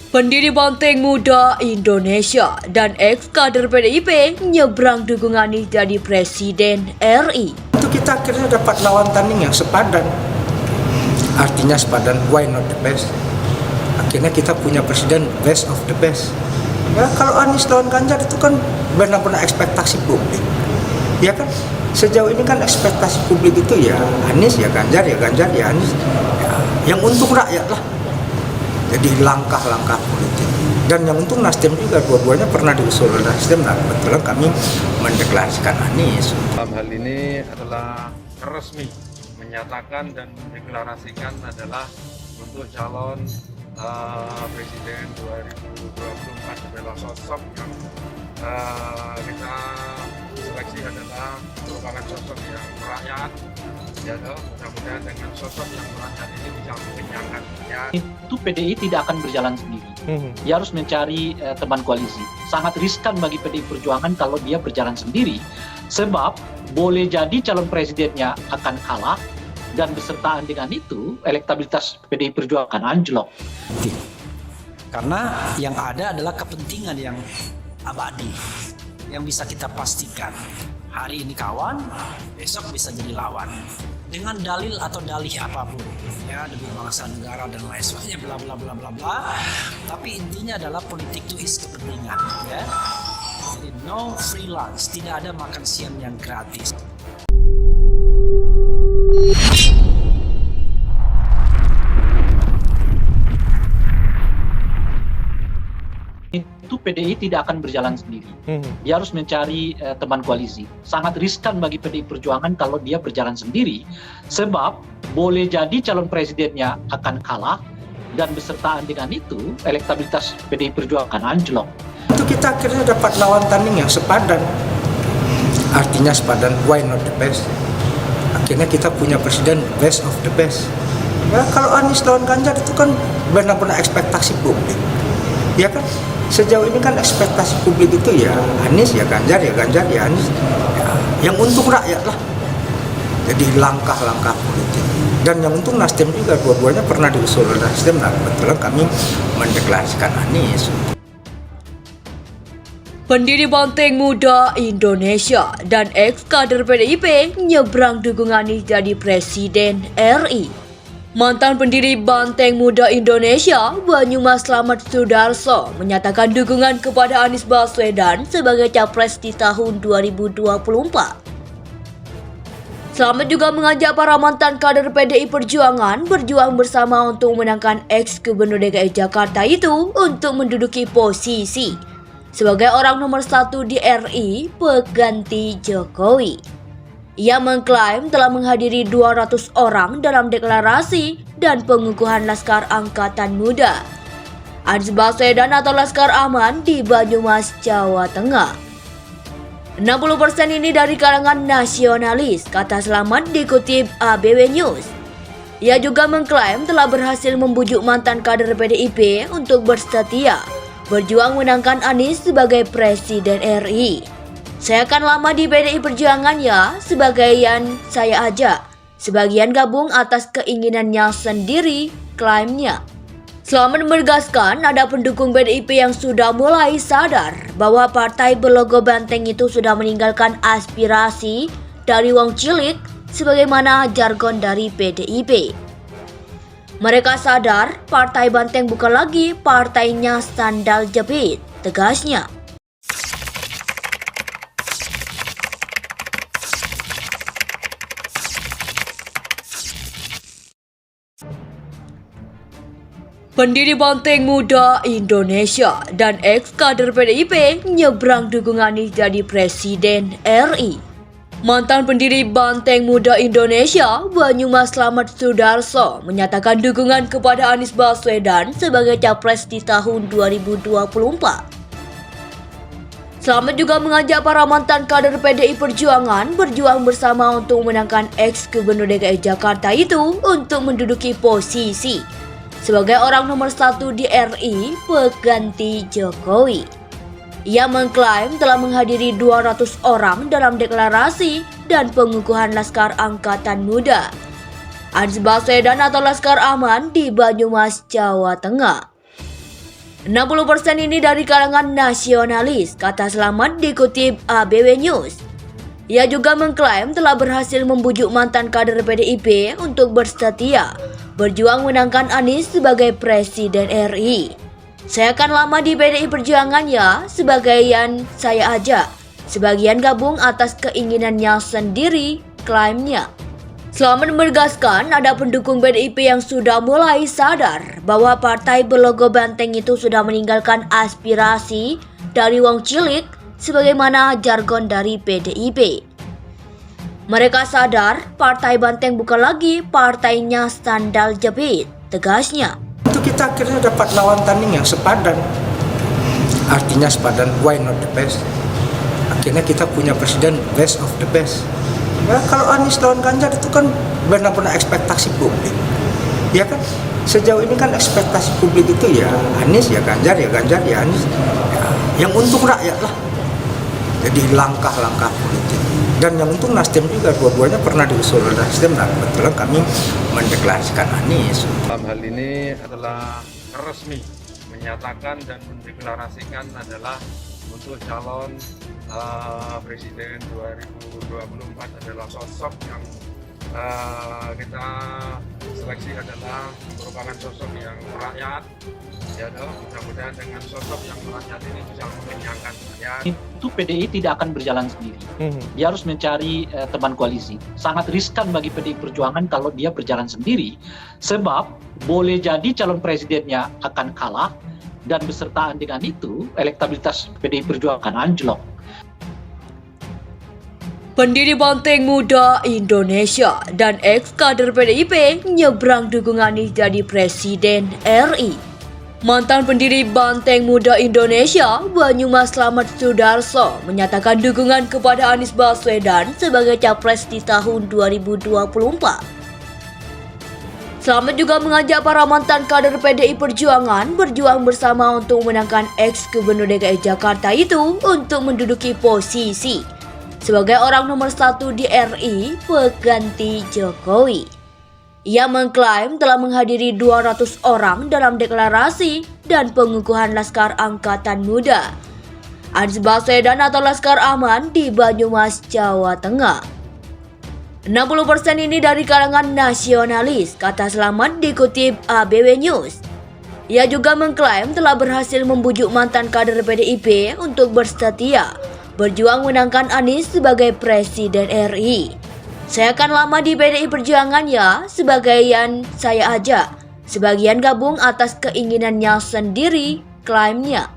Pendiri Banteng Muda Indonesia dan ex-kader PDIP nyebrang dukungan Anies jadi Presiden RI. Itu kita akhirnya dapat lawan tanding yang sepadan. Artinya sepadan, why not the best? Akhirnya kita punya presiden best of the best. Ya kalau Anies lawan Ganjar itu kan benar-benar ekspektasi publik. Ya kan sejauh ini kan ekspektasi publik itu ya Anies ya Ganjar ya Anies. Ya, yang untung rakyat lah. Jadi langkah-langkah politik. Dan yang untung Nasdem juga, dua-duanya pernah diusul oleh Nasdem. Nah kebetulan kami mendeklarasikan Anies. Dalam hal ini adalah resmi menyatakan dan mendeklarasikan adalah untuk calon Presiden 2024 adalah sosok yang kita seleksi adalah merupakan sosok yang merakyat. Ya, mudah-mudahan dengan sosok yang merakyat ini bisa mengenyangkan itu PDI tidak akan berjalan sendiri. Dia harus mencari teman koalisi. Sangat riskan bagi PDI Perjuangan kalau dia berjalan sendiri, sebab boleh jadi calon presidennya akan kalah dan bersertaan dengan itu elektabilitas PDI Perjuangan anjlok. Karena yang ada adalah kepentingan yang abadi, yang bisa kita pastikan. Hari ini kawan, besok bisa jadi lawan. Dengan dalil atau dalih apapun, ya demi bangsa negara dan lain sebagainya, bla bla bla bla bla. Tapi intinya adalah politik itu is kepentingan, ya. Jadi no freelance, tidak ada makan siang yang gratis. Itu PDI tidak akan berjalan sendiri. Dia harus mencari teman koalisi. Sangat riskan bagi PDI Perjuangan kalau dia berjalan sendiri, sebab boleh jadi calon presidennya akan kalah dan bersertaan dengan itu elektabilitas PDI Perjuangan anjlok. Itu kita akhirnya dapat lawan tanding yang sepadan. Artinya sepadan, why not the best? Akhirnya kita punya presiden best of the best. Ya kalau Anies lawan Ganjar itu kan benar-benar ekspektasi publik. Ya kan sejauh ini kan ekspektasi publik itu ya Anies ya Ganjar ya Anies. Ya, yang untung rakyat lah. Jadi langkah-langkah politik. Dan yang untung Nasdem juga, dua-duanya pernah diusul oleh Nasdem. Nah kebetulan kami mendeklarasikan Anies. Pendiri Banteng Muda Indonesia dan ex-kader PDIP nyebrang dukungan Anies jadi Presiden RI. Mantan pendiri Banteng Muda Indonesia, Banyumas Slamet Sudarso, menyatakan dukungan kepada Anies Baswedan sebagai capres di tahun 2024. Slamet juga mengajak para mantan kader PDI Perjuangan berjuang bersama untuk memenangkan ex-gubernur DKI Jakarta itu untuk menduduki posisi sebagai orang nomor 1 di RI pengganti Jokowi. Ia mengklaim telah menghadiri 200 orang dalam deklarasi dan pengukuhan Laskar Angkatan Muda Anies Baswedan atau Laskar Aman di Banyumas, Jawa Tengah. 60% ini dari kalangan nasionalis, kata Slamet dikutip ABW News. Ia juga mengklaim telah berhasil membujuk mantan kader PDIP untuk bersetia berjuang menangkan Anies sebagai Presiden RI. Saya akan lama di PDI Perjuangan ya, sebagian saya ajak, sebagian gabung atas keinginannya sendiri, klaimnya. Slamet menegaskan ada pendukung PDIP yang sudah mulai sadar bahwa partai berlogo banteng itu sudah meninggalkan aspirasi dari wong cilik sebagaimana jargon dari PDIP. Mereka sadar partai banteng bukan lagi partainya sandal jepit, tegasnya. Pendiri Banteng Muda Indonesia dan ex-kader PDIP nyebrang dukungan Anies jadi Presiden RI. Mantan pendiri Banteng Muda Indonesia, Banyumas Slamet Sudarso, menyatakan dukungan kepada Anies Baswedan sebagai capres di tahun 2024. Slamet juga mengajak para mantan kader PDI Perjuangan berjuang bersama untuk memenangkan ex-gubernur DKI Jakarta itu untuk menduduki posisi sebagai orang nomor 1 di RI pengganti Jokowi. Ia mengklaim telah menghadiri 200 orang dalam deklarasi dan pengukuhan Laskar Angkatan Muda Anies Baswedan atau Laskar Aman di Banyumas, Jawa Tengah. 60% ini dari kalangan nasionalis, kata Slamet dikutip ABW News. Ia juga mengklaim telah berhasil membujuk mantan kader PDIP untuk bersetia berjuang menangkan Anies sebagai Presiden RI. Saya akan lama di PDI Perjuangan ya, sebagian saya ajak, sebagian gabung atas keinginannya sendiri, klaimnya. Slamet menegaskan ada pendukung PDIP yang sudah mulai sadar bahwa partai berlogo banteng itu sudah meninggalkan aspirasi dari wong cilik sebagaimana jargon dari PDIP. Mereka sadar partai banteng bukan lagi partainya sandal jepit, tegasnya. Itu kita akhirnya dapat lawan tanding yang sepadan. Artinya sepadan, why not the best? Akhirnya kita punya presiden best of the best. Ya, kalau Anies lawan Ganjar itu kan benar-benar ekspektasi publik. Ya kan, sejauh ini kan ekspektasi publik itu ya Anies, ya Ganjar, ya Ganjar, ya Anies. Ya, yang untung rakyat lah. Jadi langkah-langkah politik. Dan yang untung Nasdem juga, dua-duanya pernah diusul oleh Nasdem, dan kebetulan kami mendeklarasikan Anies. Dalam hal ini adalah resmi menyatakan dan mendeklarasikan adalah untuk calon Presiden 2024 adalah sosok yang kita seleksi adalah merupakan sosok yang rakyat. Ya, mudah-mudahan dengan sosok yang rakyat ini bisa mengenyangkan rakyat. Itu PDI tidak akan berjalan sendiri. Dia harus mencari teman koalisi. Sangat riskan bagi PDI Perjuangan kalau dia berjalan sendiri, sebab boleh jadi calon presidennya akan kalah dan besertaan dengan itu elektabilitas PDI Perjuangan anjlok. Pendiri Banteng Muda Indonesia dan ex-kader PDIP nyebrang dukungan Anies jadi Presiden RI. Mantan pendiri Banteng Muda Indonesia, Banyumas Slamet Sudarso, menyatakan dukungan kepada Anies Baswedan sebagai capres di tahun 2024. Slamet juga mengajak para mantan kader PDI Perjuangan berjuang bersama untuk memenangkan ex-gubernur DKI Jakarta itu untuk menduduki posisi sebagai orang nomor 1 di RI pengganti Jokowi. Ia mengklaim telah menghadiri 200 orang dalam deklarasi dan pengukuhan Laskar Angkatan Muda Anies Baswedan atau Laskar Aman di Banyumas, Jawa Tengah. 60% ini dari kalangan nasionalis, kata Slamet dikutip ABW News. Ia juga mengklaim telah berhasil membujuk mantan kader PDIP untuk bersetia berjuang menangkan Anies sebagai Presiden RI. Saya akan lama di PDI Perjuangan ya, sebagian saya ajak, sebagian gabung atas keinginannya sendiri, klaimnya.